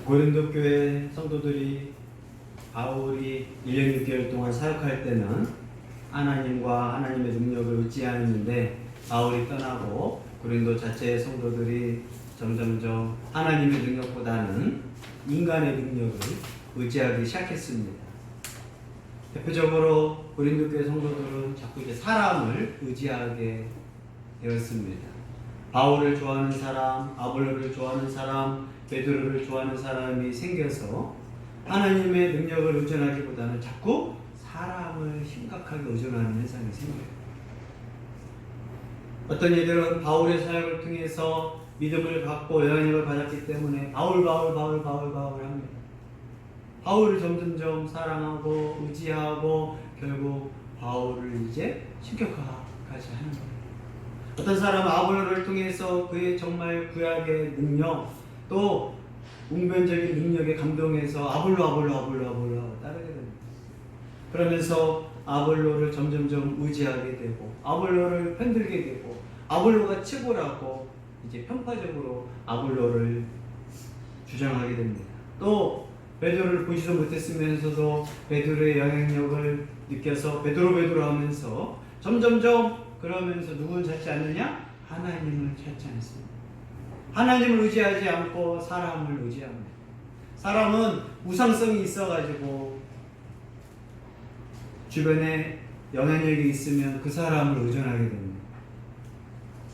고린도 교회 성도들이 바울이 1년 6개월 동안 사역할 때는 하나님과 하나님의 능력을 의지하였는데 바울이 떠나고 고린도 자체의 성도들이 점점점 하나님의 능력보다는 인간의 능력을 의지하기 시작했습니다. 대표적으로 고린도 교회 성도들은 자꾸 이제 사람을 의지하게 되었습니다. 바울을 좋아하는 사람, 아볼로를 좋아하는 사람, 베드로를 좋아하는 사람이 생겨서 하나님의 능력을 의존하기보다는 자꾸 사람을 심각하게 의존하는 현상이 생겨요. 어떤 이들은 바울의 사역을 통해서 믿음을 갖고 영향력을 받았기 때문에 바울 합니다. 바울을 점점점 사랑하고 의지하고 결국 바울을 이제 신격화까지 하는 거예요. 어떤 사람은 아볼로를 통해서 그의 정말 구약의 능력 또 웅변적인 능력에 감동해서 아볼로 따르게 됩니다. 그러면서 아볼로를 점점점 의지하게 되고 아볼로를 편들게 되고 아볼로가 최고라고 이제 편파적으로 아볼로를 주장하게 됩니다. 또 베드로를 보지도 못했으면서도 베드로의 영향력을 느껴서 베드로 하면서 점점점 그러면서 누구를 찾지 않느냐? 하나님을 찾지 않습니다. 하나님을 의지하지 않고 사람을 의지합니다. 사람은 우상성이 있어가지고 주변에 영향력이 있으면 그 사람을 의존하게 됩니다.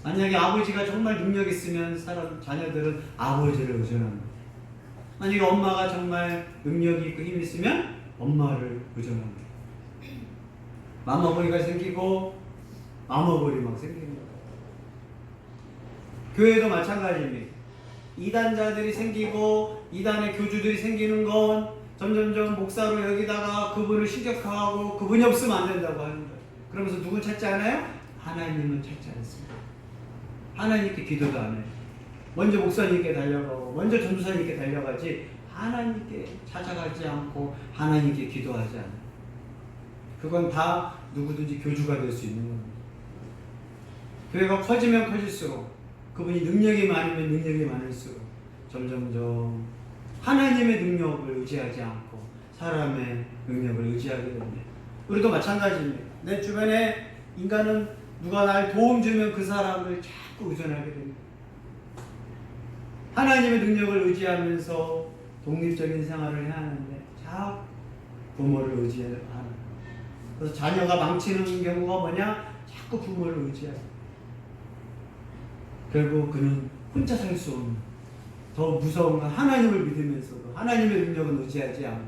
만약에 아버지가 정말 능력이 있으면 자녀들은 아버지를 의존합니다. 만약에 엄마가 정말 능력이 있고 힘이 있으면 엄마를 의존합니다. 맘먹으리가 생기고 마먹으리 막 생기는 거예요. 교회도 마찬가지입니다. 이단자들이 생기고 이단의 교주들이 생기는 건 점점점 목사로 여기다가 그분을 신격화하고 그분이 없으면 안 된다고 하는 거예요. 그러면서 누굴 찾지 않아요? 하나님은 찾지 않습니다. 하나님께 기도도 안 해요. 먼저 목사님께 달려가고 먼저 전도사님께 달려가지 하나님께 찾아가지 않고 하나님께 기도하지 않아요. 그건 다 누구든지 교주가 될 수 있는 겁니다. 교회가 커지면 커질수록 그분이 능력이 많으면 능력이 많을수록 점점점 하나님의 능력을 의지하지 않고 사람의 능력을 의지하게 됩니다. 우리도 마찬가지입니다. 내 주변에 인간은 누가 날 도움 주면 그 사람을 자꾸 의존하게 됩니다. 하나님의 능력을 의지하면서 독립적인 생활을 해야 하는데 자꾸 부모를 의지하는 거예요. 그래서 자녀가 망치는 경우가 뭐냐? 자꾸 부모를 의지해요. 결국 그는 혼자 살 수 없는 더 무서운 건 하나님을 믿으면서도 하나님의 능력은 의지하지 않고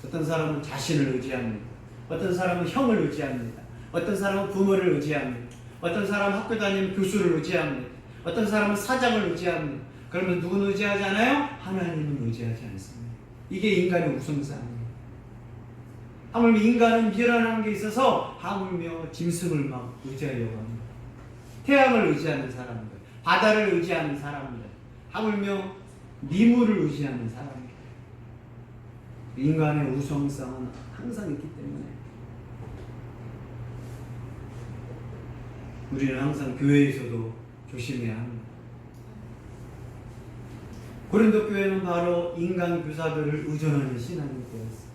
어떤 사람은 자신을 의지합니다. 어떤 사람은 형을 의지합니다. 어떤 사람은 부모를 의지합니다. 어떤 사람은 학교 다니는 교수를 의지합니다. 어떤 사람은 사장을 의지합니다. 그러면 누구는 의지하지 않아요? 하나님은 의지하지 않습니다. 이게 인간의 우성상이에요. 하물며 인간은 미련한 게 있어서 하물며 짐승을 막 의지하려고 합니다. 태양을 의지하는 사람들, 바다를 의지하는 사람들, 하물며 미물을 의지하는 사람들. 인간의 우성성은 항상 있기 때문에 우리는 항상 교회에서도 조심해야 합니다. 고린도 교회는 바로 인간 교사들을 의존하는 신앙이 되었어요.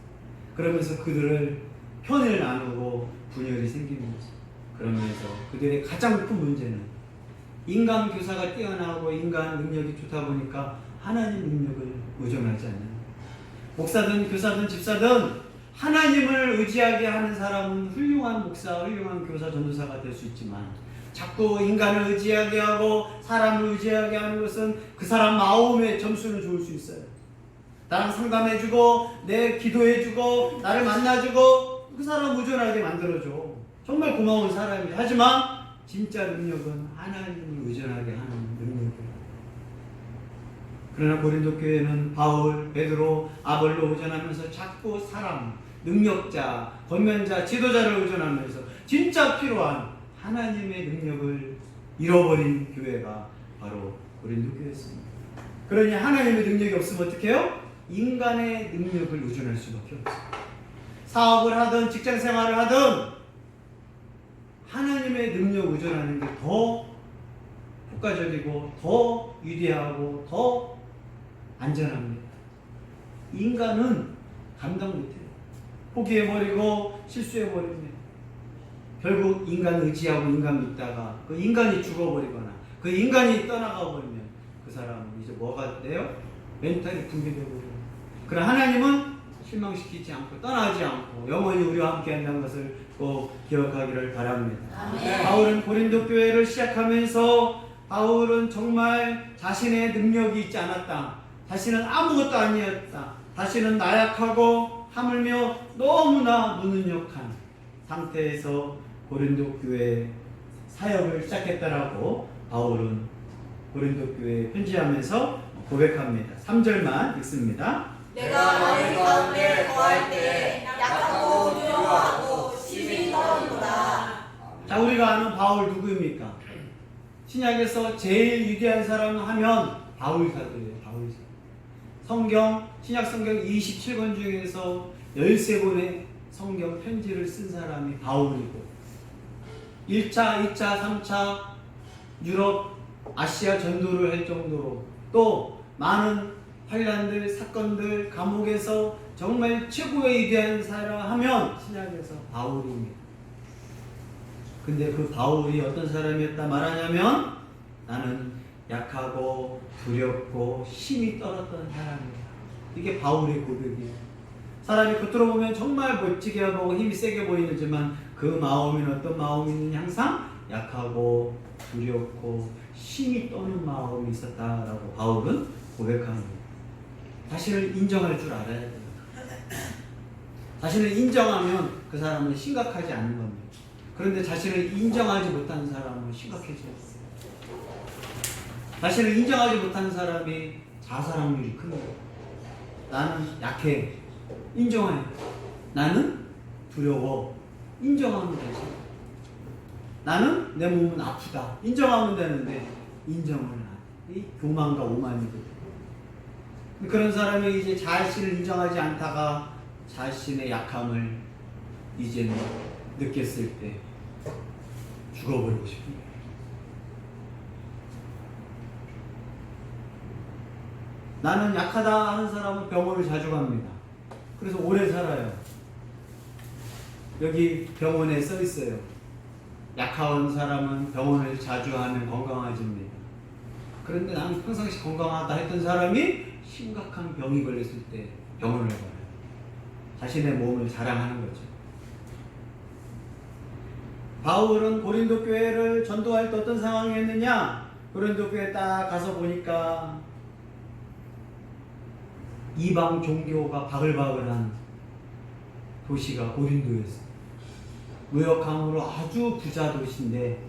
그러면서 그들을 편을 나누고 분열이 생기는 거죠. 그러면서 그들의 가장 큰 문제는 인간 교사가 뛰어나고 인간 능력이 좋다 보니까 하나님 능력을 의존하지 않아요. 목사든 교사든 집사든 하나님을 의지하게 하는 사람은 훌륭한 목사, 훌륭한 교사, 전도사가 될 수 있지만 자꾸 인간을 의지하게 하고 사람을 의지하게 하는 것은 그 사람 마음의 점수는 좋을 수 있어요. 나랑 상담해주고 내 기도해주고 나를 만나주고 그 사람 의존하게 만들어줘. 정말 고마운 사람이에요. 하지만 진짜 능력은 하나님을 의존하게 하는 능력이에요. 그러나 고린도 교회는 바울, 베드로, 아볼로 의존하면서 자꾸 사람, 능력자, 권면자, 지도자를 의존하면서 진짜 필요한 하나님의 능력을 잃어버린 교회가 바로 고린도 교회였습니다. 그러니 하나님의 능력이 없으면 어떻게 해요? 인간의 능력을 의존할 수밖에 없어요. 사업을 하든 직장 생활을 하든 하나님의 능력 의존하는 게 더 효과적이고 더 위대하고 더 안전합니다. 인간은 감당 못해요. 포기해버리고 실수해버립니다. 결국 인간 의지하고 인간 믿다가 그 인간이 죽어버리거나 그 인간이 떠나가 버리면 그 사람은 이제 뭐가 돼요? 멘탈이 붕괴되고. 그러나 하나님은 실망시키지 않고 떠나지 않고 영원히 우리와 함께 한다는 것을 꼭 기억하기를 바랍니다. 아멘. 바울은 고린도 교회를 시작하면서 바울은 정말 자신의 능력이 있지 않았다. 자신은 아무것도 아니었다. 자신은 나약하고 하물며 너무나 무능력한 상태에서 고린도 교회 사역을 시작했다라고 바울은 고린도 교회에 편지하면서 고백합니다. 3절만 읽습니다. 내가 너희 가운데 거할 때 약하고 두려워하고 심히 떨었노라. 자, 우리가 아는 바울 누구입니까? 신약에서 제일 위대한 사람 하면 바울사도예요. 바울사. 성경, 신약 성경 27권 중에서 13권의 성경 편지를 쓴 사람이 바울이고 1차, 2차, 3차 유럽, 아시아 전도를 할 정도로 또 많은 환란들, 사건들, 감옥에서 정말 최고의 위대한 사람 하면 신약에서 바울입니다. 근데 그 바울이 어떤 사람이었다 말하냐면 나는 약하고 두렵고 힘이 떨었던 사람이다. 이게 바울의 고백이에요. 사람이 겉으로 보면 정말 멋지게 보고 힘이 세게 보이지만 그 마음에는 어떤 마음이 있느냐 항상 약하고 두렵고 힘이 떠는 마음이 있었다라고 바울은 고백합니다. 자신을 인정할 줄 알아야 돼요. 자신을 인정하면 그 사람은 심각하지 않은 겁니다. 그런데 자신을 인정하지 못하는 사람은 심각해져요. 자신을 인정하지 못하는 사람이 자살률이 큽니다. 나는 약해. 인정해. 나는 두려워. 인정하면 되지. 나는 내 몸은 아프다. 인정하면 되는데 인정을 안 해. 이 교만과 오만이거든. 그런 사람이 이제 자신을 인정하지 않다가 자신의 약함을 이제는 느꼈을 때 죽어버리고 싶은 거예요. 나는 약하다 하는 사람은 병원을 자주 갑니다. 그래서 오래 살아요. 여기 병원에 써 있어요. 약한 사람은 병원을 자주 하면 건강해집니다. 그런데 나는 평상시 건강하다 했던 사람이 심각한 병이 걸렸을 때 병원을 가요. 자신의 몸을 자랑하는 거죠. 바울은 고린도 교회를 전도할 때 어떤 상황이었느냐? 고린도 교회에 딱 가서 보니까 이방 종교가 바글바글한 도시가 고린도였어요. 무역함으로 아주 부자 도시인데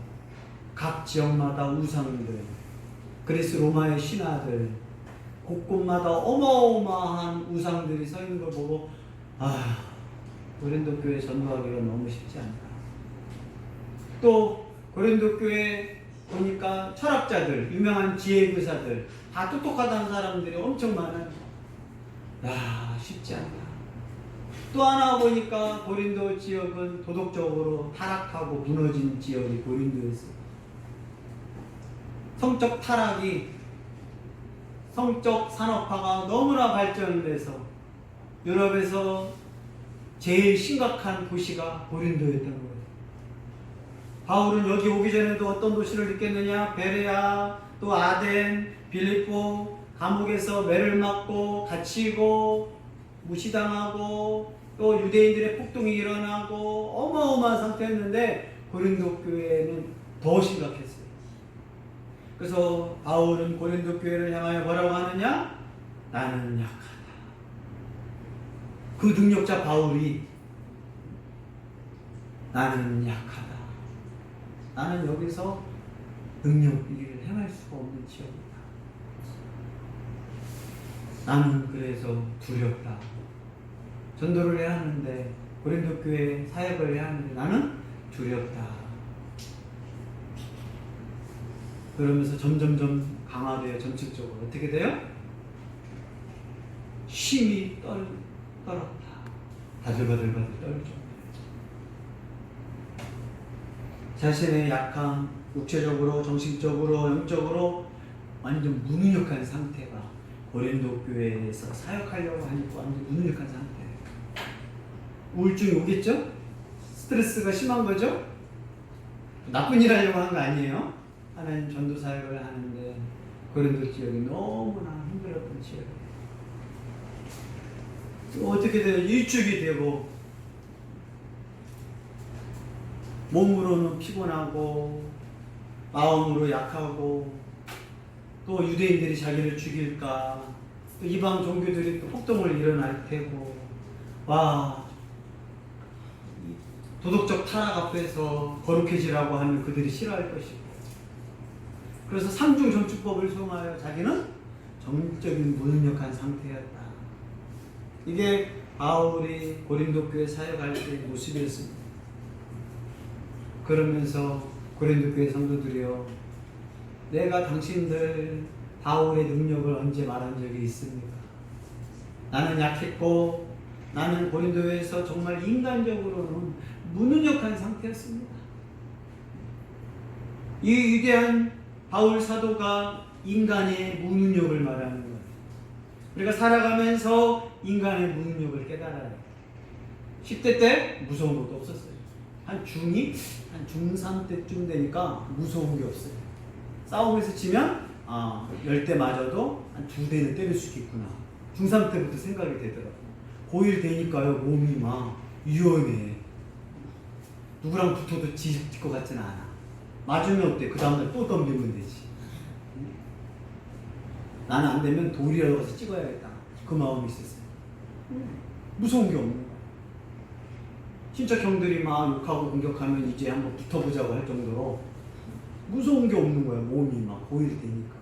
각 지역마다 우상들, 그리스 로마의 신하들, 곳곳마다 어마어마한 우상들이 서 있는 걸 보고 고린도 교회 전도하기가 너무 쉽지 않다. 또 고린도 교회 보니까 철학자들, 유명한 지혜교사들, 다 똑똑하다는 사람들이 엄청 많아요. 쉽지 않다. 또 하나 보니까 고린도 지역은 도덕적으로 타락하고 무너진 지역이 고린도였어요. 성적 타락이, 성적 산업화가 너무나 발전돼서 유럽에서 제일 심각한 도시가 고린도였던 거예요. 바울은 여기 오기 전에도 어떤 도시를 느꼈느냐? 베레아, 또 아덴, 빌립보, 감옥에서 매를 맞고 갇히고 무시당하고 또 유대인들의 폭동이 일어나고 어마어마한 상태였는데 고린도 교회는 더 심각했어요. 그래서 바울은 고린도 교회를 향하여 뭐라고 하느냐? 나는 약하다. 그 능력자 바울이 나는 약하다. 나는 여기서 능력 일을 행할 수가 없는 지역이다. 나는 그래서 두렵다. 전도를 해야 하는데 고린도 교회 사역을 해야 하는데 나는 두렵다. 그러면서 점점점 강화돼요. 전측적으로 어떻게 돼요? 힘이 떨었다. 바들바들바들 떨 정도예요. 자신의 약함, 육체적으로, 정신적으로, 영적으로 완전 무능력한 상태가 고린도 교회에서 사역하려고 하니까 완전 무능력한 상태예요. 우울증이 오겠죠? 스트레스가 심한 거죠? 나쁜 일 하려고 한 거 아니에요? 하나님 전도 사역을 하는데 고린도 지역이 너무나 힘들었던 지역이에요. 어떻게 돼요? 일축이 되고 몸으로는 피곤하고 마음으로 약하고 또 유대인들이 자기를 죽일까 또 이방 종교들이 또 폭동을 일어날 테고 와 도덕적 타락 앞에서 거룩해지라고 하면 그들이 싫어할 것이고 그래서 삼중 전축법을 수용하여 자기는 정적인 무능력한 상태였다. 이게 바울이 고린도 교회 사역할 때의 모습이었습니다. 그러면서 고린도 교회 성도들이여 내가 당신들 바울의 능력을 언제 말한 적이 있습니까? 나는 약했고 나는 고린도에서 정말 인간적으로는 무능력한 상태였습니다. 이 위대한 바울 사도가 인간의 무능력을 말하는 거예요. 우리가 살아가면서 인간의 무능력을 깨달아야 해요. 10대 때 무서운 것도 없었어요. 한 중2, 한 중3 때쯤 되니까 무서운 게 없어요. 싸움에서 지면 10대 맞아도 한 2대는 때릴 수 있겠구나. 중3 때부터 생각이 되더라고요. 고1 되니까요 몸이 막 유연해. 누구랑 붙어도 뒤집힐 것 같지는 않아. 맞으면 어때? 그 다음날 또 덤비면 되지. 나는 안 되면 돌이라도 가서 찍어야겠다. 그 마음이 있었어요. 무서운 게 없는 거야. 친척 형들이 막 욕하고 공격하면 이제 한번 붙어보자고 할 정도로 무서운 게 없는 거야. 몸이 막 고1 되니까.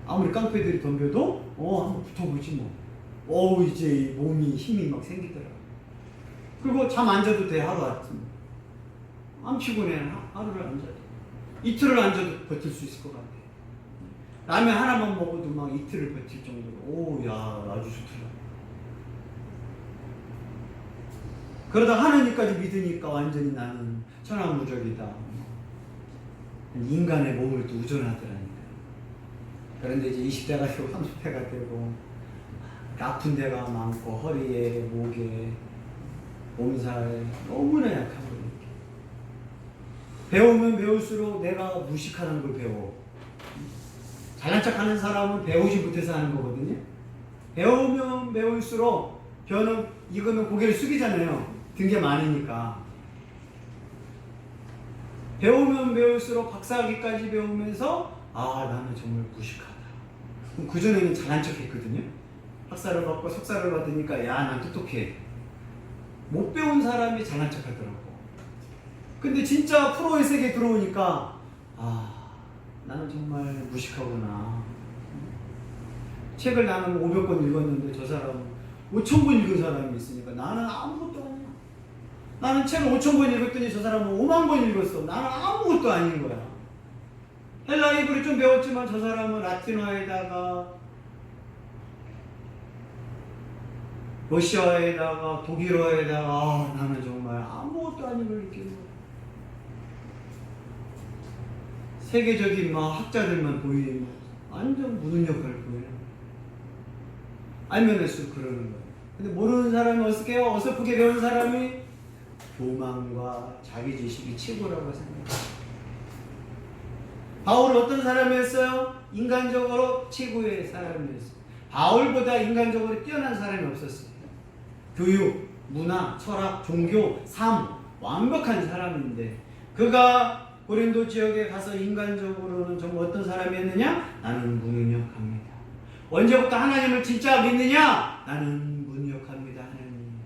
아무리 깡패들이 덤벼도 한번 붙어보지 뭐. 이제 몸이 힘이 막 생기더라고. 그리고 잠 안 자도 돼. 하루 아침 안 피곤해. 하루를 안 자도 이틀을 안 자도 버틸 수 있을 것 같아. 라면 하나만 먹어도 막 이틀을 버틸 정도로 야 아주 좋더라. 그러다 하나님까지 믿으니까 완전히 나는 천하무적이다. 인간의 몸을 또 의존하더라니까. 그런데 이제 20대가 되고 30대가 되고 아픈 데가 많고 허리에 목에 몸살에 너무나 약한 거예요. 배우면 배울수록 내가 무식하는 걸 배워. 잘난 척하는 사람은 배우지 못해서 하는 거거든요. 배우면 배울수록 저는 이거는 고개를 숙이잖아요. 든 게 많으니까. 배우면 배울수록 박사학위까지 배우면서 나는 정말 무식하다. 그럼 그전에는 잘난 척 했거든요. 학사를 받고 석사를 받으니까 야 난 똑똑해. 못 배운 사람이 잘난 척 하더라고. 근데 진짜 프로의 세계에 들어오니까 나는 정말 무식하구나. 책을 나는 500권 읽었는데 저 사람은 5,000권 읽은 사람이 있으니까 나는 아무것도 아니야. 나는 책을 5,000권 읽었더니 저 사람은 5만 권 읽었어. 나는 아무것도 아닌 거야. 헬라 히브리 좀 배웠지만 저 사람은 라틴어에다가 러시아에다가 독일어에다가 나는 정말 아무것도 아닌 걸 느끼는 거야. 세계적인 학자들만 보이는 완전 무능력을 보이는 거야. 알면 할수록 그러는 거야. 근데 모르는 사람이 어떻게 해요? 어설프게 배운 사람이 교만과 자기 지식이 최고라고 생각해요. 바울은 어떤 사람이었어요? 인간적으로 최고의 사람이었어요. 바울보다 인간적으로 뛰어난 사람이 없었어요. 교육, 문화, 철학, 종교, 삶 완벽한 사람인데 그가 고린도 지역에 가서 인간적으로는 정말 어떤 사람이었느냐? 나는 무능력합니다. 언제부터 하나님을 진짜 믿느냐? 나는 무능력합니다. 하나님.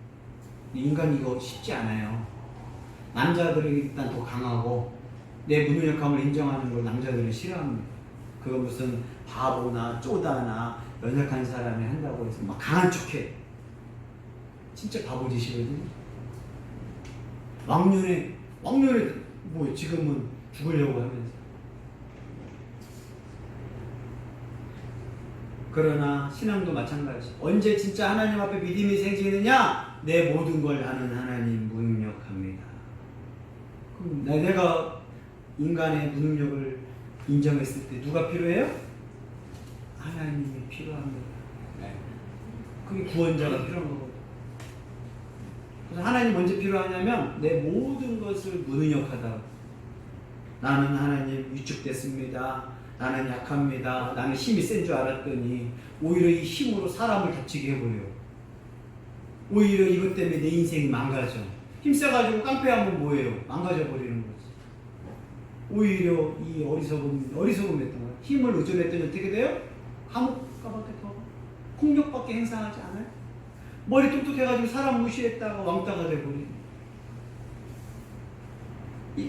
인간 이거 쉽지 않아요. 남자들이 일단 더 강하고 내 무능력함을 인정하는 걸 남자들은 싫어합니다. 그거 무슨 바보나 쪼다나 연약한 사람이 한다고 해서 막 강한 척해. 진짜 바보짓이거든요. 왕년에 지금은 죽으려고 하면서. 그러나 신앙도 마찬가지. 언제 진짜 하나님 앞에 믿음이 생기느냐? 내 모든 걸 아는 하나님 무능력합니다. 그럼 내가 인간의 무능력을 인정했을 때 누가 필요해요? 하나님이 필요합니다. 네. 그게 구원자가 필요한 거거든요. 그래서 하나님 언제 필요하냐면 내 모든 것을 무능력하다. 나는 하나님 위축됐습니다. 나는 약합니다. 나는 힘이 센 줄 알았더니 오히려 이 힘으로 사람을 다치게 해버려요. 오히려 이것 때문에 내 인생이 망가져. 힘써가지고 깡패하면 뭐예요? 망가져 버리는 거지. 오히려 이 어리석음했던 거야. 힘을 의존했더니 어떻게 돼요? 감옥 가밖에 더 폭력밖에 행사하지 않아요? 머리 똑똑해가지고 사람 무시했다가 왕따가 돼버리는.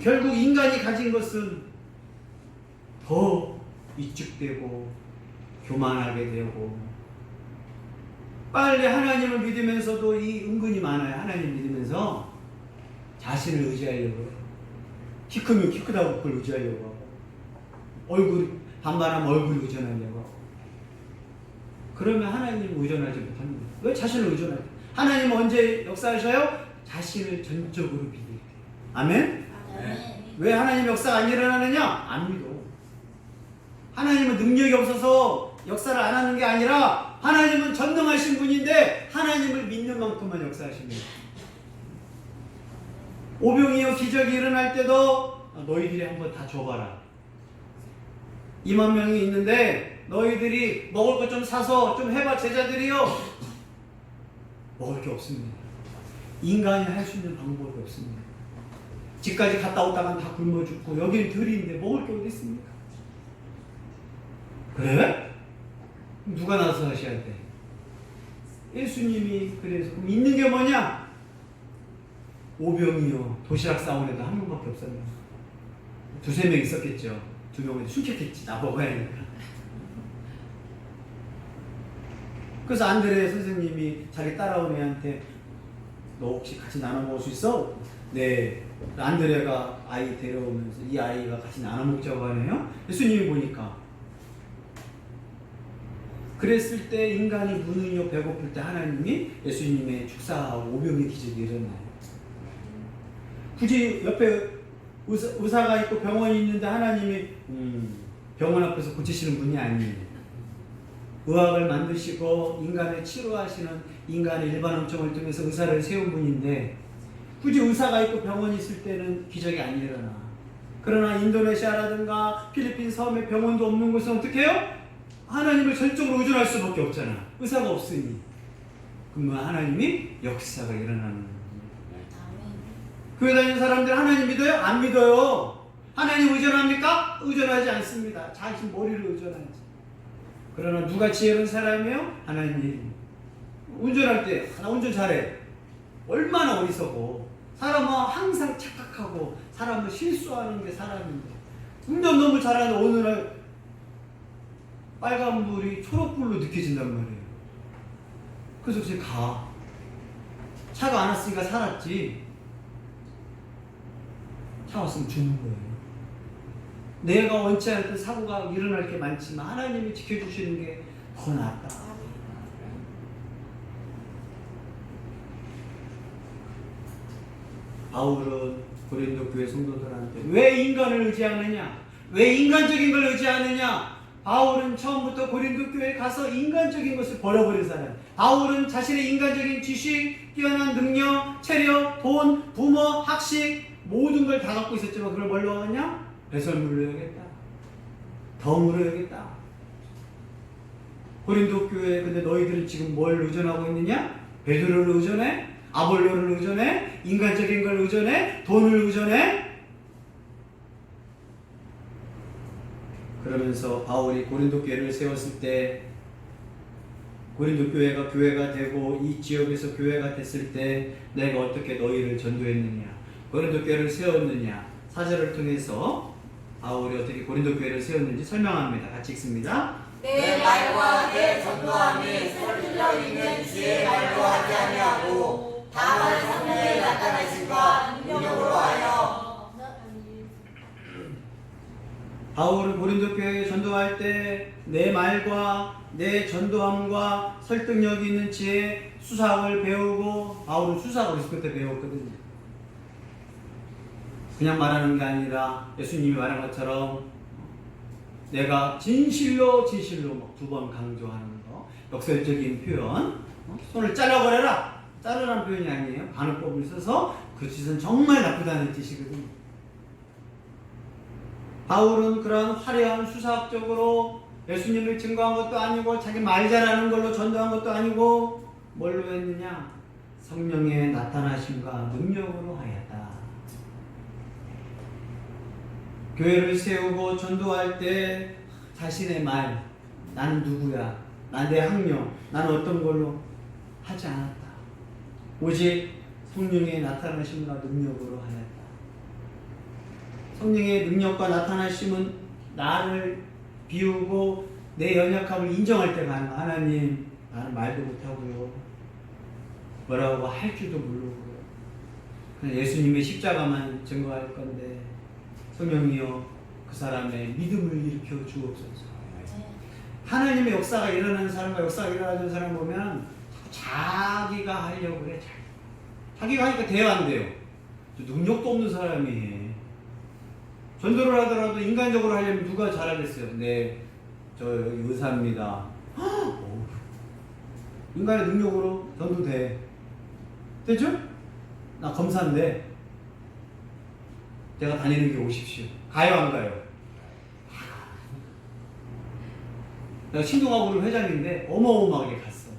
결국 인간이 가진 것은 더 위축되고 교만하게 되고, 빨리 하나님을 믿으면서도 이 은근히 많아요. 하나님 믿으면서 자신을 의지하려고 해요. 키 크면 키 크다고 그걸 의지하려고 하고, 얼굴 반반하면 얼굴 의존하려고 하고. 그러면 하나님 의존하지 못합니다. 왜 자신을 의존하죠? 하나님 언제 역사하셔요? 자신을 전적으로 믿을 때. 아멘? 왜 하나님 역사가 안 일어나느냐? 안 믿어. 하나님은 능력이 없어서 역사를 안 하는 게 아니라 하나님은 전능하신 분인데 하나님을 믿는 만큼만 역사하십니다. 오병이어 기적이 일어날 때도 너희들이 한번 다 줘봐라. 2만 명이 있는데 너희들이 먹을 것 좀 사서 좀 해봐. 제자들이요. 먹을 게 없습니다. 인간이 할 수 있는 방법이 없습니다. 집까지 갔다 오다간 다 굶어 죽고 여기는 들인데 먹을 게 어디 있습니까? 그래? 누가 나서 하셔야 돼? 예수님이. 그래서 그럼 있는 게 뭐냐? 오병이요. 도시락 싸온 애도 한 명밖에 없었네. 두세 명 있었겠죠. 두 명은 숨겼겠지. 나 먹어야 되니까. 그래서 안드레 선생님이 자기 따라온 애한테 너 혹시 같이 나눠 먹을 수 있어? 네. 안드레가 아이 데려오면서 이 아이가 같이 나눠 먹자고 하네요. 예수님이 보니까. 그랬을 때 인간이 무능력 배고플 때 하나님이 예수님의 축사하고 오병의 기적이 일어나요. 굳이 옆에 의사가 있고 병원이 있는데 하나님이 병원 앞에서 고치시는 분이 아니에요. 의학을 만드시고 인간을 치료하시는 인간의 일반 업종을 통해서 의사를 세운 분인데 굳이 의사가 있고 병원이 있을 때는 기적이 안 일어나. 그러나 인도네시아라든가 필리핀 섬에 병원도 없는 곳은 어떻게 해요? 하나님을 전적으로 의존할 수밖에 없잖아. 의사가 없으니. 그러면 하나님이 역사가 일어나는 거예요. 교회 다니는 사람들 하나님 믿어요? 안 믿어요. 하나님 의존합니까? 의존하지 않습니다. 자신 머리를 의존하지. 그러나 누가 지혜로운 사람이에요? 하나님. 운전할 때 나 운전 잘해. 얼마나 어리석어. 사람은 항상 착각하고 사람은 실수하는 게 사람인데 운전 너무 잘하는 어느 날 빨간불이 초록불로 느껴진단 말이에요. 그래서 그냥 가. 차가 안 왔으니까 살았지. 차 왔으면 죽는 거예요. 내가 원치 않던 사고가 일어날 게 많지만 하나님이 지켜주시는 게 더 낫다. 바울은 고린도 교회 성도들한테 왜 인간을 의지하느냐? 왜 인간적인 걸 의지하느냐? 바울은 처음부터 고린도 교회에 가서 인간적인 것을 버려버린 사람. 바울은 자신의 인간적인 지식, 뛰어난 능력, 체력, 돈, 부모, 학식 모든 걸 다 갖고 있었지만 그걸 뭘로 하느냐? 배설물로 해야겠다. 덤으로 해야겠다. 고린도 교회 근데 너희들은 지금 뭘 의존하고 있느냐? 베드로를 의존해? 아볼로를 의존해? 인간적인 걸 의존해? 돈을 의존해? 그러면서 바울이 고린도 교회를 세웠을 때 고린도 교회가 되고 이 지역에서 교회가 됐을 때 내가 어떻게 너희를 전도했느냐, 고린도 교회를 세웠느냐, 사절을 통해서 바울이 어떻게 고린도 교회를 세웠는지 설명합니다. 같이 읽습니다. 내 말과 내 전도함이 설득력 있는 지혜의 말로 하지 아니하고 다만 성령의 나타나심과 능력으로 하여. 바울은 고린도 교회에 전도할 때 내 말과 내 전도함과 설득력이 있는 지혜 수사학을 배우고, 바울은 수사학을 그때 배웠거든요. 그냥 말하는 게 아니라 예수님이 말한 것처럼 내가 진실로 막 두 번 강조하는 거, 역설적인 표현, 손을 잘라버려라. 자르라는 표현이 아니에요. 반어법을 써서 그 짓은 정말 나쁘다는 뜻이거든요. 바울은 그런 화려한 수사학적으로 예수님을 증거한 것도 아니고 자기 말 잘하는 걸로 전도한 것도 아니고 뭘로 했느냐? 성령의 나타나심과 능력으로 하였다. 교회를 세우고 전도할 때 자신의 말, 나는 누구야, 내 학력, 나는 어떤 걸로 하지 않았다. 오직 성령의 나타나심과 능력으로 하였다. 성령의 능력과 나타나심은 나를 비우고 내 연약함을 인정할 때 가능한 하나님, 나는 말도 못하고요. 뭐라고 할 줄도 모르고요. 그냥 예수님의 십자가만 증거할 건데 성령이여 그 사람의 믿음을 일으켜 주옵소서. 하나님의 역사가 일어나는 사람과 역사가 일어나는 사람 보면 자기가 하려고 그래. 자기가 하니까 대화 안 돼요. 능력도 없는 사람이 해. 전도를 하더라도 인간적으로 하려면 누가 잘하겠어요? 네, 저 여기 의사입니다. 인간의 능력으로 전도돼. 됐죠? 나 검사인데 제가 다니는 길 오십시오. 가요 안 가요? 내가 신동아부를 회장인데 어마어마하게 갔어.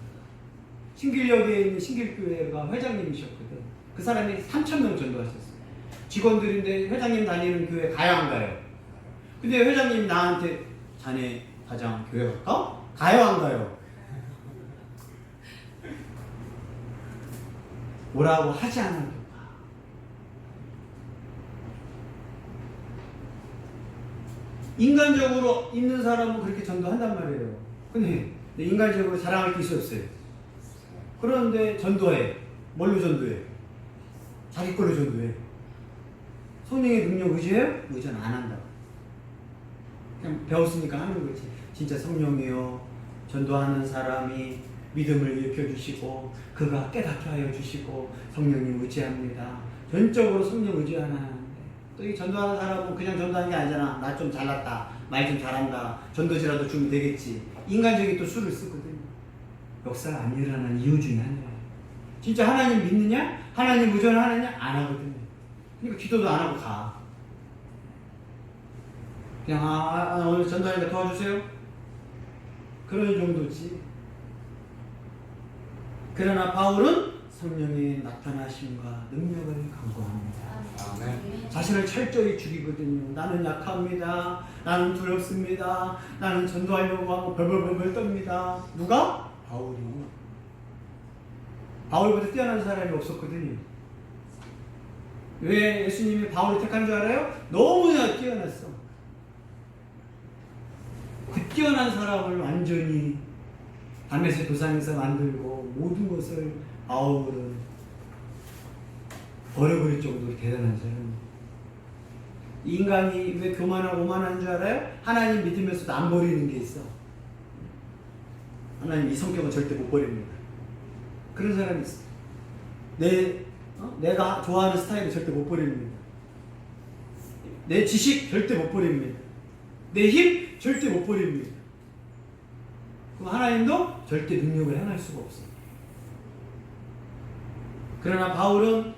신길역에 있는 신길교회가 회장님이셨거든. 그 사람이 3,000명 전도하셨어. 직원들인데 회장님 다니는 교회 가요 안 가요? 근데 회장님이 나한테 자네 가장 교회 갈까? 가요 안 가요? 뭐라고 하지 않아도 가. 인간적으로 있는 사람은 그렇게 전도한단 말이에요. 근데 인간적으로 자랑할 게 있었어요. 그런데 전도해. 뭘로 전도해? 자기 걸로 전도해. 성령의 능력 의지해요? 의지는 안 한다. 그냥 배웠으니까 하는 거지. 진짜 성령이요, 전도하는 사람이 믿음을 일으켜주시고 그가 깨닫게 하여 주시고 성령님 의지합니다. 전적으로 성령 의지하는. 또 이 전도하는 사람은 그냥 전도하는 게 아니잖아. 나 좀 잘났다, 말 좀 잘한다, 전도지라도 주면 되겠지. 인간적인 또 수를 쓰거든. 역사가 안 일어나는 이유 중에 하나예요. 진짜 하나님 믿느냐? 하나님 의존하느냐? 안 하거든요. 그러니까 기도도 안 하고 가. 그냥 오늘 전도하니까 도와주세요. 그런 정도지. 그러나 바울은 성령의 나타나심과 능력을 강구합니다. 아멘. 자신을 철저히 죽이거든요. 나는 약합니다. 나는 두렵습니다. 나는 전도하려고 하고 벌벌벌벌 떱니다. 누가? 바울이. 바울보다 뛰어난 사람이 없었거든요. 왜 예수님이 바울을 택한 줄 알아요? 너무나 뛰어났어. 그 뛰어난 사람을 완전히 담에색 도상에서 만들고 모든 것을 바울은 버려버릴 정도로 대단한 사람. 인간이 왜 교만하고 오만한 줄 알아요? 하나님 믿으면서도 안 버리는 게 있어. 하나님 이 성격은 절대 못 버립니다. 그런 사람이 있어. 내가 좋아하는 스타일을 절대 못 버립니다. 내 지식 절대 못 버립니다. 내 힘 절대 못 버립니다. 그럼 하나님도 절대 능력을 행할 수가 없어요. 그러나 바울은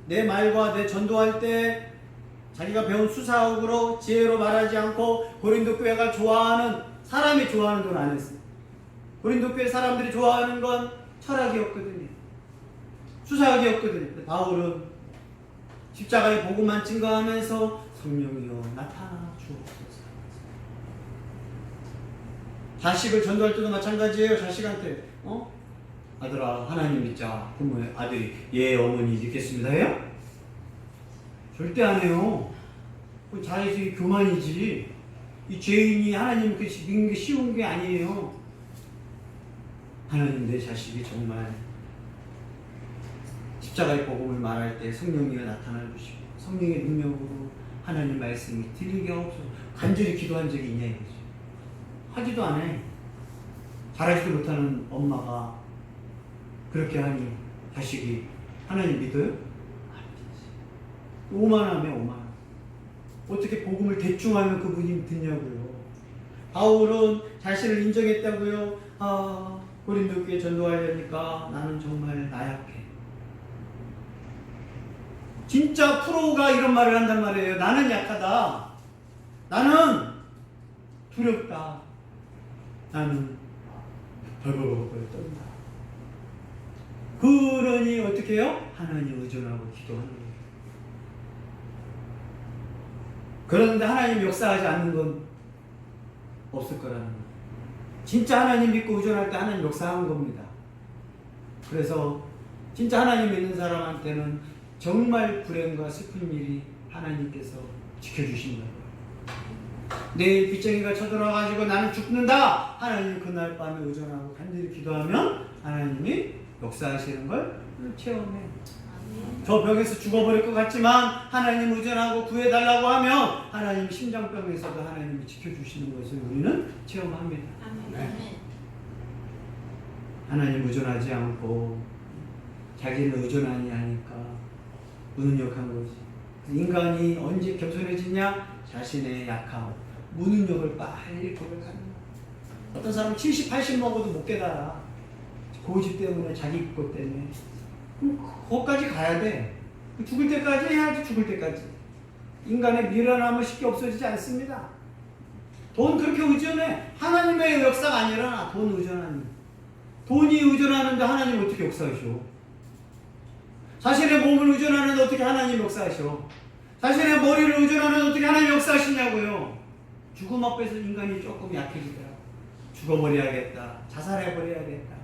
내 말과 내 전도할 때 자기가 배운 수사학으로 지혜로 말하지 않고 고린도 교회가 좋아하는, 사람이 좋아하는 건 안 했어요. 고린도 교회 사람들이 좋아하는 건 철학이었거든요. 수사학이었거든요. 바울은 십자가의 복음만 증거하면서 성령이여 나타나 주옵소서. 자식을 전도할 때도 마찬가지예요. 자식한테 아들아 하나님 믿자. 그러면 아들이 예 어머니 믿겠습니다 해요? 절대 안 해요. 자식이 교만이지. 이 죄인이 하나님 믿는 게 쉬운 게 아니에요. 하나님 내 자식이 정말 십자가의 복음을 말할 때 성령님이 나타나 주시고 성령의 능력으로 하나님 말씀이 들리게 하옵소서. 간절히 기도한 적이 있냐 이거지. 하지도 않아. 잘하지도 못하는 엄마가 그렇게 하니 자식이 하나님 믿어요? 아니지. 오만하면 오만. 어떻게 복음을 대충 하면 그분이 듣냐고요. 바울은 자신을 인정했다고요. 고린도 교회 전도하려니까 나는 정말 나약해. 진짜 프로가 이런 말을 한단 말이에요. 나는 약하다. 나는 두렵다. 나는 벌벌벌 떤다. 그러니 어떻게 해요? 하나님 의존하고 기도하는 거예요. 그런데 하나님 역사하지 않는 건 없을 거라는 거예요. 진짜 하나님 믿고 의존할 때 하나님 역사하는 겁니다. 그래서 진짜 하나님 믿는 사람한테는 정말 불행과 슬픈 일이 하나님께서 지켜주신다고요. 내일 빚쟁이가 쳐들어와가지고 나는 죽는다. 하나님 그날 밤에 의존하고 간절히 기도하면 하나님이 역사하시는 걸 체험해. 저 병에서 죽어버릴 것 같지만 하나님 의존하고 구해달라고 하면 하나님 심장병에서도 하나님이 지켜주시는 것을 우리는 체험합니다. 하나님 의존하지 않고 자기는 의존하니 하니까 무능력한 거지. 인간이 언제 겸손해지냐? 자신의 약함, 무능력을 빨리 고백하는 거야. 어떤 사람은 70, 80 먹어도 못 깨달아. 고집 때문에, 자기 것 때문에. 거기까지 가야 돼. 죽을 때까지 해야지, 죽을 때까지. 인간의 미련함은 쉽게 없어지지 않습니다. 돈 그렇게 의존해. 하나님의 역사가 아니라 돈 의존하는. 돈이 의존하는데 하나님 어떻게 역사하셔? 자신의 몸을 의존하는데 어떻게 하나님 역사하셔? 자신의 머리를 의존하는데 어떻게 하나님 역사하시냐고요? 죽음 앞에서 인간이 조금 약해지더라고. 죽어버려야겠다. 자살해버려야겠다.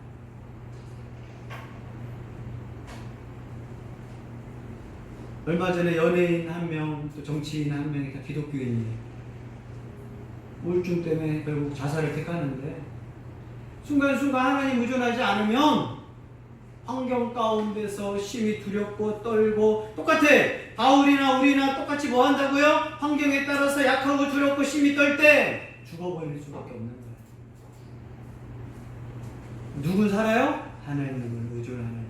얼마 전에 연예인 한 명, 또 정치인 한 명이 다 기독교인이에요. 우울증 때문에 결국 자살을 택하는데 순간순간 하나님 의존하지 않으면 환경 가운데서 심히 두렵고 떨고 똑같아. 바울이나 우리나 똑같이 뭐 한다고요? 환경에 따라서 약하고 두렵고 심히 떨 때 죽어버릴 수밖에 없는 거예요. 누구 살아요? 하나님을 의존하는.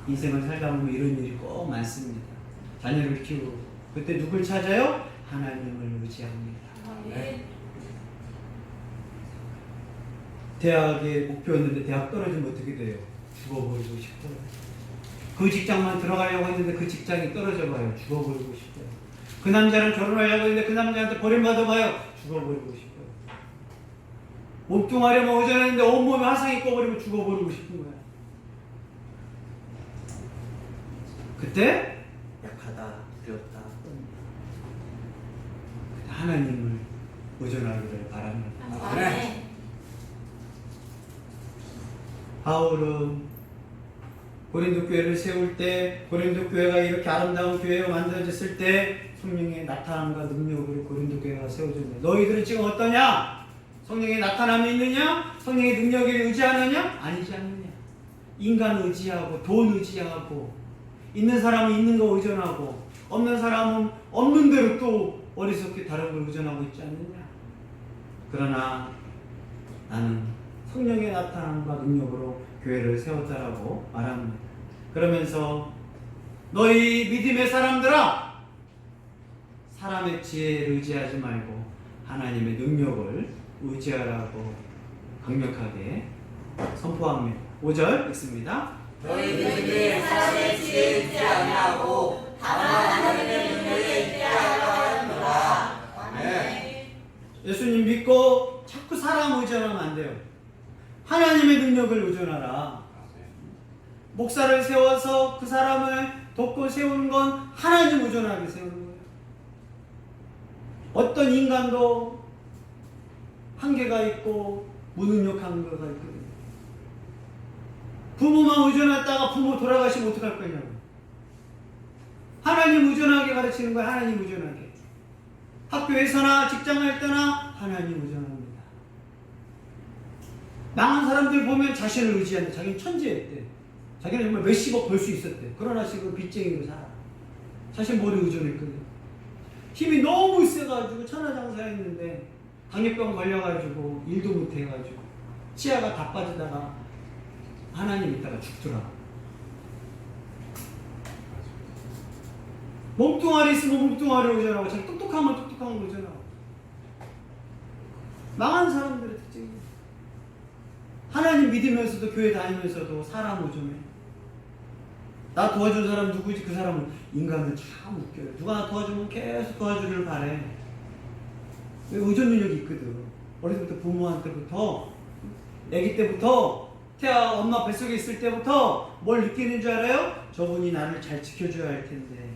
인생을 살다 보면 이런 일이 꼭 많습니다. 자녀를 키우고 그때 누굴 찾아요? 하나님을 의지합니다. 대학의 목표였는데 대학 떨어지면 어떻게 돼요? 죽어버리고 싶어요. 그 직장만 들어가려고 했는데 그 직장이 떨어져 봐요. 죽어버리고 싶어요. 그 남자랑 결혼하려고 했는데 그 남자한테 버림받아 봐요. 죽어버리고 싶어요. 몸뚱아리만 의존했는데 온몸에 화상이 꺼버리면 죽어버리고 싶은 거야. 그때 약하다, 두렵다, 하나님을 의존하기를 바랍니다. 네. 바울은 고린도 교회를 세울 때, 고린도 교회가 이렇게 아름다운 교회가 만들어졌을 때 성령의 나타남과 능력으로 고린도 교회가 세워졌네. 너희들은 지금 어떠냐? 성령의 나타남이 있느냐? 성령의 능력에 의지하느냐? 아니지 않느냐? 인간 의지하고 돈 의지하고 있는 사람은 있는 거 의존하고 없는 사람은 없는 대로 또 어리석게 다른 걸 의존하고 있지 않느냐? 그러나 나는 성령의 나타남과 능력으로 교회를 세웠다라고 말합니다. 그러면서 너희 믿음의 사람들아, 사람의 지혜를 의지하지 말고 하나님의 능력을 의지하라고 강력하게 선포합니다. 5절 읽습니다. 너희들이 사람의 지혜에 있지 아니하고 다만 하나님의 능력에 있게 하려 하였노라. 아멘. 예수님 믿고 자꾸 사람 의존하면 안 돼요. 하나님의 능력을 의존하라. 목사를 세워서 그 사람을 돕고 세우는 건 하나님 의존하게 세우는 거예요. 어떤 인간도 한계가 있고 무능력한 거가 있거든요. 부모만 의존했다가 부모 돌아가시면 어떡할 거냐고. 하나님 의존하게 가르치는 거야. 하나님 의존하게. 학교에서나 직장할 때나 하나님 의존합니다. 망한 사람들 보면 자신을 의지한다. 자기는 천재였대. 자기는 정말 몇십억 벌 수 있었대. 그러나 지금 빚쟁이로 살아. 자신 머리 의존했거든. 힘이 너무 세가지고 천하장사했는데 당뇨병 걸려가지고 일도 못해가지고 치아가 다 빠지다가 하나님 있다가 죽더라. 몸뚱아리 있으면 몸뚱아리를 의존하고 자기 똑똑하면 똑똑한 걸 의존하고 망한 사람들의 특징이에요. 하나님 믿으면서도 교회 다니면서도 사람 의존해. 나 도와준 사람 누구지? 그 사람은 인간은 참 웃겨요. 누가 나 도와주면 계속 도와주기를 바래. 의존 능력이 있거든. 어릴 때부터 부모한테부터, 아기 때부터, 엄마 뱃속에 있을 때부터 뭘 느끼는 줄 알아요? 저분이 나를 잘 지켜줘야 할 텐데.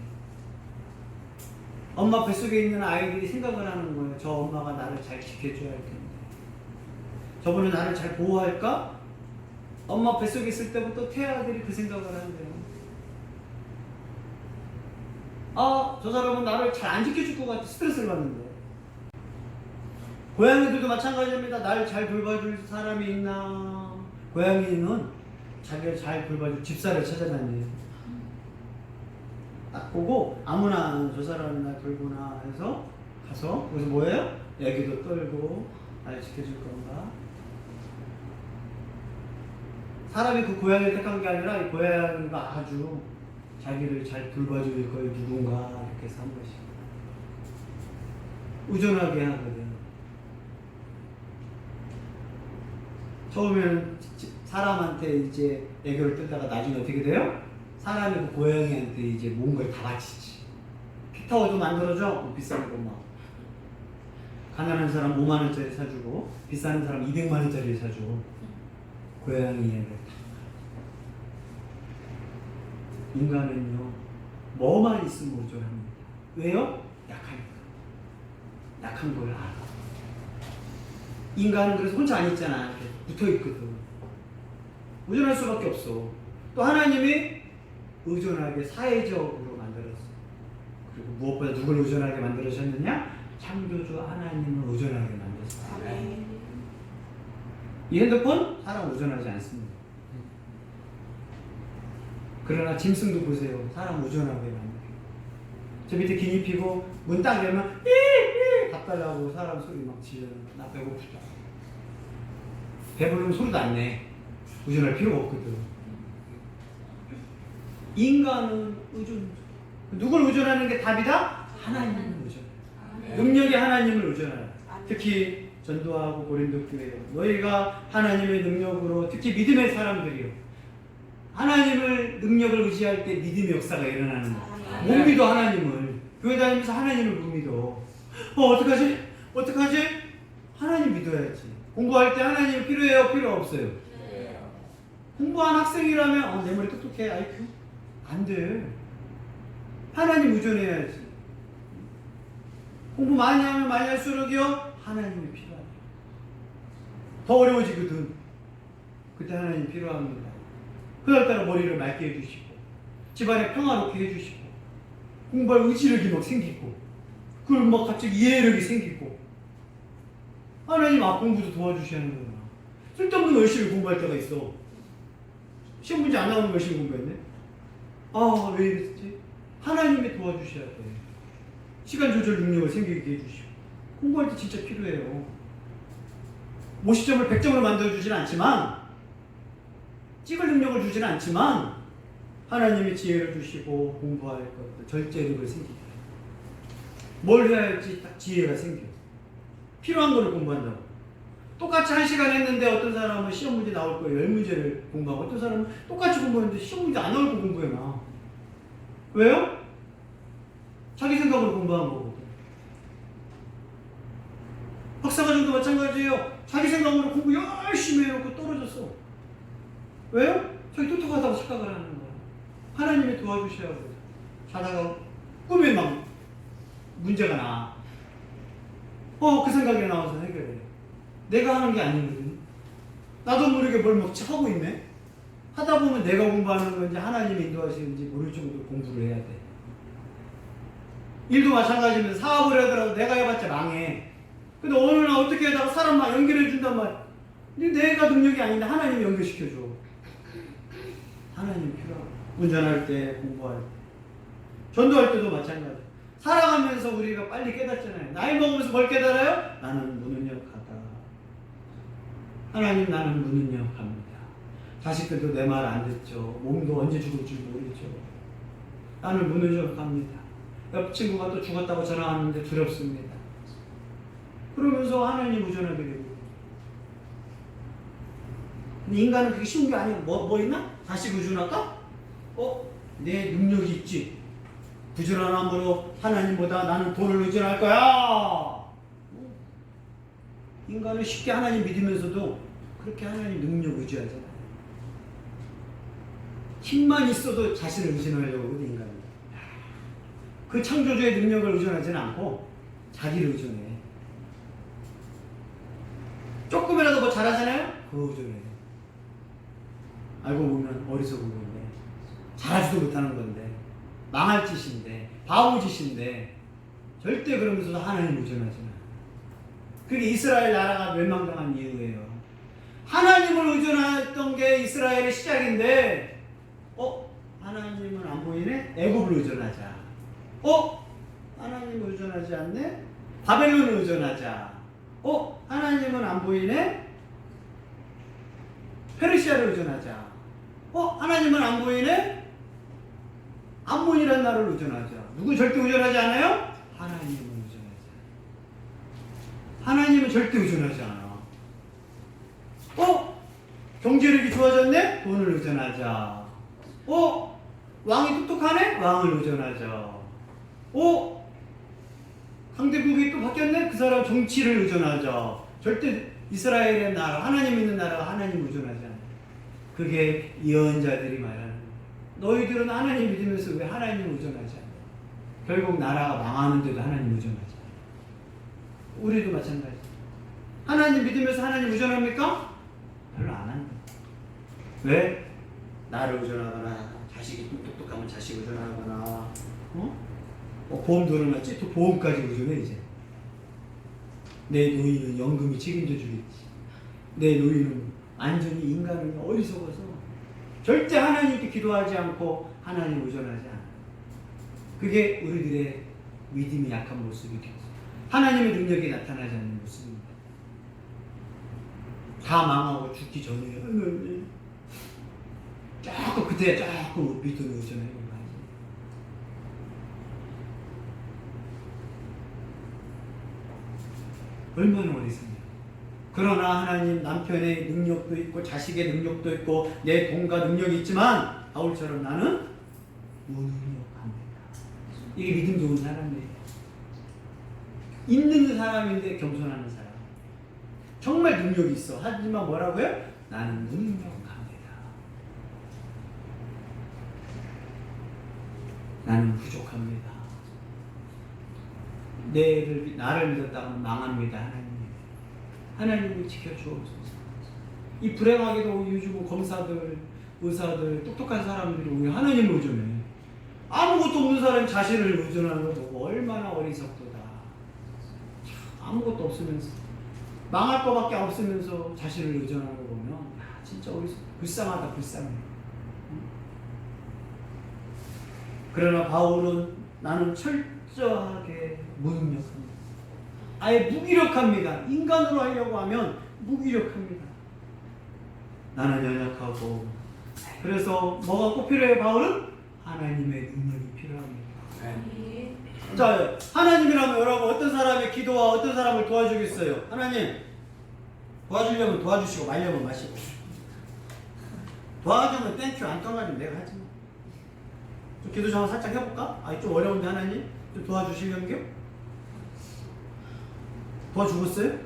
엄마 뱃속에 있는 아이들이 생각을 하는 거예요. 저 엄마가 나를 잘 지켜줘야 할 텐데. 저분은 나를 잘 보호할까? 엄마 뱃속에 있을 때부터 태아들이 그 생각을 한대요. 저 사람은 나를 잘 안 지켜줄 것 같아. 스트레스를 받는데. 고양이들도 마찬가지입니다. 나를 잘 돌봐줄 사람이 있나? 고양이는 자기를 잘 돌봐줄 집사를 찾아다녀요. 딱 보고 아무나 저 사람이 날 돌보나 해서 가서 거기서 뭐예요? 애기도 떨고 날 지켜줄 건가? 사람이 그 고양이를 택한 게 아니라 이 고양이가 아주 자기를 잘 돌봐줄 걸 누군가 이렇게 해서 한 것이 의존하게 하거든. 처음에는 사람한테 이제 애교를 뜨다가 나중에 어떻게 돼요? 사람이 그 고양이한테 이제 뭔가를 다 바치지. 캣타워도 만들어줘? 비싼 거 막. 가난한 사람 5만 원짜리 사주고 비싼 사람 200만 원짜리 사주고 고양이를 다. 인간은요 뭐만 있으면 의존합니다. 왜요? 약하니까. 약한 걸 알아. 인간은 그래서 혼자 안 있잖아. 이렇게 붙어 있거든. 의존할 수밖에 없어. 또 하나님이 의존하게 사회적으로 만들었어. 그리고 무엇보다 누굴 의존하게 만들으셨느냐? 창조주 하나님을 의존하게 만들었어. 이 핸드폰 사람 의존하지 않습니다. 그러나 짐승도 보세요. 사람 의존하게 만들어요. 저 밑에 기니피고 문 딱 열면 밥 달라고 사람 소리 막 지르는 거. 나 배고프다. 배부르면 소리도 안 내. 의존할 필요가 없거든. 인간은 의존. 누굴 의존하는 게 답이다? 하나님을 의존해. 능력이 하나님을 의존하라. 특히 전도하고 고린도 교회요. 너희가 하나님의 능력으로 특히 믿음의 사람들이요. 하나님을 능력을 의지할 때 믿음의 역사가 일어나는 거야. 못 믿어 하나님을. 교회 다니면서 하나님을 못 믿어. 어떡하지? 어떡하지? 하나님 믿어야지. 공부할 때 하나님 필요해요? 필요 없어요? 네. 공부한 학생이라면 내 머리 똑똑해 IQ? 안 돼. 하나님 의존해야지. 공부 많이 하면 많이 할수록요 하나님이 필요하다. 더 어려워지거든. 그때 하나님 필요합니다. 그날따라 머리를 맑게 해주시고 집안에 평화롭게 해주시고 공부할 의지력이 막 생기고 그걸 막 갑자기 이해력이 생기고 하나님 공부도 도와주셔야 하는구나. 쓸데없는 열심히 공부할 때가 있어. 시험 문제 안 나오는 거 열심히 공부했네. 왜 이랬지? 하나님이 도와주셔야 돼. 시간 조절 능력을 생기게 해주시고 공부할 때 진짜 필요해요. 50점을 100점으로 만들어주지는 않지만 찍을 능력을 주지는 않지만 하나님이 지혜를 주시고 공부할 것들 절제력을 생기게 해요. 뭘 해야 할지 딱 지혜가 생겨. 필요한 거를 공부한다고. 똑같이 1시간 했는데 어떤 사람은 시험 문제 나올 거예요. 10문제를 공부하고 어떤 사람은 똑같이 공부했는데 시험 문제 안 나올 거 공부해놔. 왜요? 자기 생각으로 공부한 거거든. 박사과정도 마찬가지예요. 자기 생각으로 공부 열심히 해놓고 떨어졌어. 왜요? 저기 똑똑하다고 착각을 하는 거야. 하나님이 도와주셔야 하거든. 자다가 꿈에 막 문제가 나. 그 생각이 나와서 해결해. 내가 하는 게 아니거든. 나도 모르게 뭘 막 하고 있네. 하다 보면 내가 공부하는 건지 하나님이 인도하시는지 모를 정도로 공부를 해야 돼. 일도 마찬가지입니다. 사업을 하더라도 내가 해봤자 망해. 근데 어느 날 어떻게 하다가 사람 막 연결해 준단 말이야. 근데 내가 능력이 아닌데 하나님이 연결시켜줘. 하나님이 필요하고. 운전할 때, 공부할 때. 전도할 때도 마찬가지. 살아가면서 우리가 빨리 깨닫잖아요. 나이 먹으면서 뭘 깨달아요? 나는 무능력하다. 하나님 나는 무능력합니다. 자식들도 내 말 안 듣죠. 몸도 언제 죽을지 모르죠. 나는 무능력합니다. 옆 친구가 또 죽었다고 전화 왔는데 두렵습니다. 그러면서 하나님 의존하게 되고 근데 인간은 그게 쉬운 게 아니야. 뭐 있나? 자식 의존할까? 내 능력이 있지. 부지런함으로 하나님보다 나는 돈을 의존할 거야. 인간은 쉽게 하나님 믿으면서도 그렇게 하나님 능력 의지하잖아. 힘만 있어도 자신을 의존하려고 하거든, 인간은. 그 창조주의 능력을 의존하지는 않고 자기를 의존해. 조금이라도 뭐 잘하잖아요? 그거 의존해. 알고 보면 어리석은 건데, 잘하지도 못하는 건데, 망할 짓인데, 바보 짓인데, 절대 그러면서도 하나님 의존하지 않아. 그게 이스라엘 나라가 멸망당한 이유예요. 하나님을 의존했던 게 이스라엘의 시작인데, 하나님은 안 보이네? 애굽을 의존하자. 하나님을 의존하지 않네? 바벨론을 의존하자. 하나님은 안 보이네? 페르시아를 의존하자. 하나님은 안 보이네? 암몬이라는 나라를 의존하자. 누구 절대 의존하지 않아요? 하나님을 의존하자. 하나님은 절대 의존하지 않아. 경제력이 좋아졌네? 돈을 의존하자. 왕이 똑똑하네? 왕을 의존하자. 상대국이 또 바뀌었네? 그 사람 정치를 의존하자. 절대 이스라엘의 나라, 하나님 있는 나라가 하나님 의존하지 않아. 그게 예언자들이 말하는 거야. 너희들은 하나님 믿으면서 왜 하나님 의존하지 않아? 결국 나라가 망하는데도 하나님 의존하지 않아. 우리도 마찬가지. 하나님 믿으면서 하나님 의존합니까? 별로 안 한다. 왜? 나를 의존하거나 자식이 똑똑하면 자식 의존하거나 보험 돈을 맞지? 또 보험까지 의존해 이제. 내 노인은 연금이 책임져 주겠지. 내 노인은 완전히 인간은 어리석어서 절대 하나님께 기도하지 않고 하나님 의존하지 않아. 그게 우리들의 믿음이 약한 모습이겠죠. 하나님의 능력이 나타나지 않는 모습입니다. 다 망하고 죽기 전에 조금 그때 조금 믿음을 의존해요. 얼마나 어리석냐. 그러나 하나님 남편의 능력도 있고 자식의 능력도 있고 내 돈과 능력이 있지만 바울처럼 나는 무능력합니다. 이게 믿음 좋은 사람이에요. 있는 사람인데 겸손하는 사람. 정말 능력이 있어. 하지만 뭐라고요? 나는 무능력합니다. 나는 부족합니다. 나를 믿었다면 망합니다. 하나님을 지켜주옵소서. 이 불행하게도 요즘 검사들, 의사들, 똑똑한 사람들이 오히려 하나님을 의존해. 아무것도 없는 사람이 자신을 의존하는 거 보고 얼마나 어리석도다. 아무것도 없으면서 망할 거밖에 없으면서 자신을 의존하는 거 보면 진짜 어리석다. 불쌍하다. 불쌍해. 그러나 바울은 나는 철저하게 무능력합니다. 아예 무기력합니다. 인간으로 하려고 하면 무기력합니다. 나는 연약하고. 그래서 뭐가 꼭 필요해요? 바울은 하나님의 능력이 필요합니다. 네. 자, 하나님이라면 여러분 어떤 사람의 기도와 어떤 사람을 도와주겠어요? 하나님 도와주려면 도와주시고 말려면 마시고. 도와주면 땡큐, 안 떠나면 내가 하지. 좀 기도 좀 살짝 해볼까? 좀 어려운데 하나님 좀 도와주시려는겨? 도와주겠어요?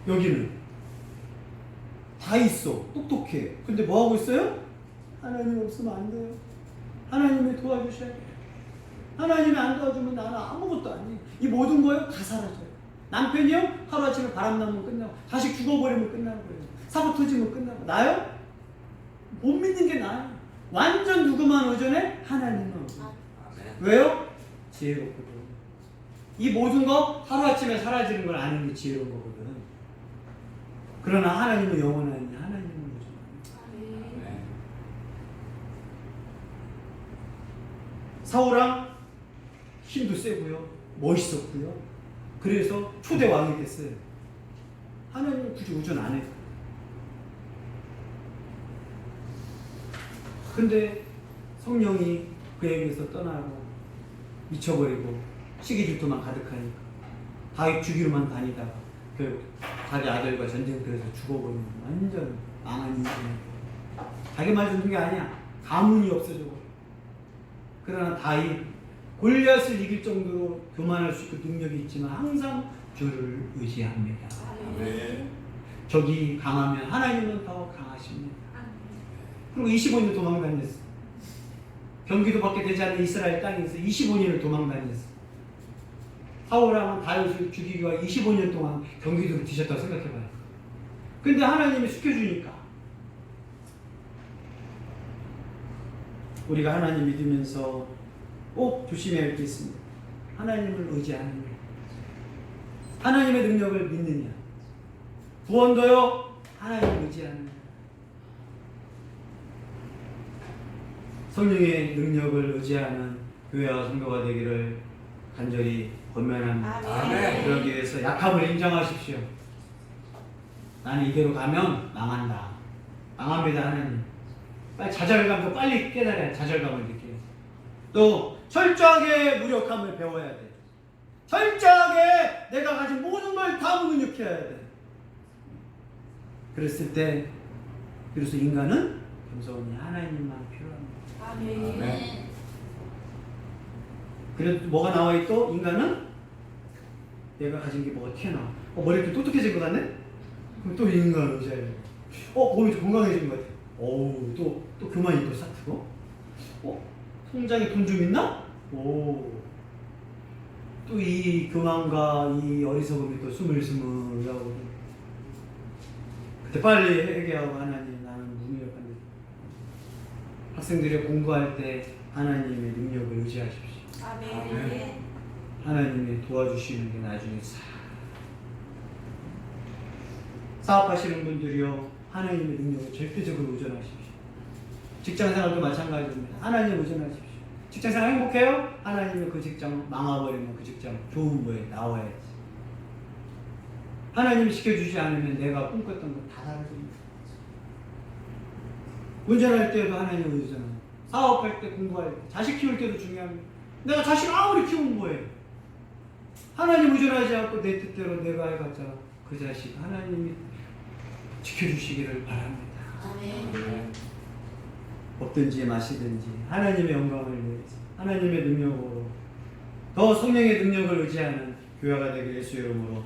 여기는 다 있어. 똑똑해. 근데 뭐 하고 있어요? 하나님 없으면 안 돼요. 하나님이 도와주셔야 돼요. 하나님이 안 도와주면 나는 아무것도 아니에요. 이 모든 거요 다 사라져요. 남편이요 하루아침에 바람나면 끝나고 다시 죽어버리면 끝나는 거예요. 사고 터지면 끝나고. 나요? 못 믿는 게 나아요. 완전 누구만 의존해? 하나님만 의존해. 왜요? 지혜롭거든. 이 모든 거 하루아침에 사라지는 걸 아는 게 지혜로운 거거든. 그러나 하나님은 영원하니 하나님은 의존합니다. 사울왕 힘도 세고요. 멋있었고요. 그래서 초대 왕이 됐어요. 하나님은 굳이 의존 안 해요. 근데 성령이 그에게서 떠나고 미쳐버리고 시기 질투만 가득하니까 다윗 죽이로만 다니다가 결국 자기 아들과 전쟁터에서 죽어버리는 완전 망한 인생이야. 자기 말 듣는 게 아니야. 가문이 없어져 버려. 그러나 다윗 골리앗을 이길 정도로 교만할 수 있고 능력이 있지만 항상 주를 의지합니다. 아멘. 적이 강하면 하나님은 더 강하십니다. 그리고 25년 도망 다녔어. 경기도밖에 되지 않는 이스라엘 땅에서 25년을 도망 다녔어. 사울왕은 다윗을 죽이기 위해 25년 동안 경기도를 뒤졌다고 생각해봐요. 근데 하나님이 지켜주니까 우리가 하나님 믿으면서 꼭 조심해야 할 게 있습니다. 하나님을 의지하는 것. 하나님의 능력을 믿느냐. 구원도요, 하나님을 의지하는 것. 성령의 능력을 의지하는 교회와 성도가 되기를 간절히 권면합니다. 아멘. 그러기 위해서 약함을 인정하십시오. 나는 이대로 가면 망한다. 망합니다, 하나님. 빨리 좌절감도 빨리 깨달아야 좌절감을 느껴요. 또 철저하게 무력함을 배워야 돼. 철저하게 내가 가진 모든 걸 다 무능력해야 돼. 그랬을 때 그래서 인간은 겸손히 하나님만 필요합니다. 아멘. 그래도 뭐가 나와 있고 인간은 내가 가진 게 뭐가 튀어나와. 머리가 좀 똑똑해진 것 같네? 그럼 또 인간 의자에 몸이 좀 건강해진 것 같아. 어우 또 교만이 또 싹트고 통장에 돈 좀 있나? 또 이 교만과 이 어리석음이 또 스물스물하고 그때 빨리 회개하고 하나님 나는 무능력한데 학생들이 공부할 때 하나님의 능력을 의지하십시오. 아멘. 하나님이 도와주시는 게 나중에 사업하시는 분들이요 하나님의 능력을 절대적으로 의존하십시오. 직장생활도 마찬가지입니다. 하나님 의존하십시오. 직장생활 행복해요? 하나님이 그 직장 망해버리면 그 직장 좋은 거에 나와야지. 하나님이 지켜주지 않으면 내가 꿈꿨던 거 다 사라집니다. 운전할 때도 하나님을 의존하고 사업할 때 공부할 때 자식 키울 때도 중요합니다. 내가 자식 아무리 키우면 뭐예요? 하나님 의존하지 않고 내 뜻대로 내가 해봤자 그 자식 하나님이 지켜주시기를 바랍니다. 아멘. 먹든지 마시든지 하나님의 영광을 위해서 하나님의 능력으로 더 성령의 능력을 의지하는 교회가 되길 예수 이름으로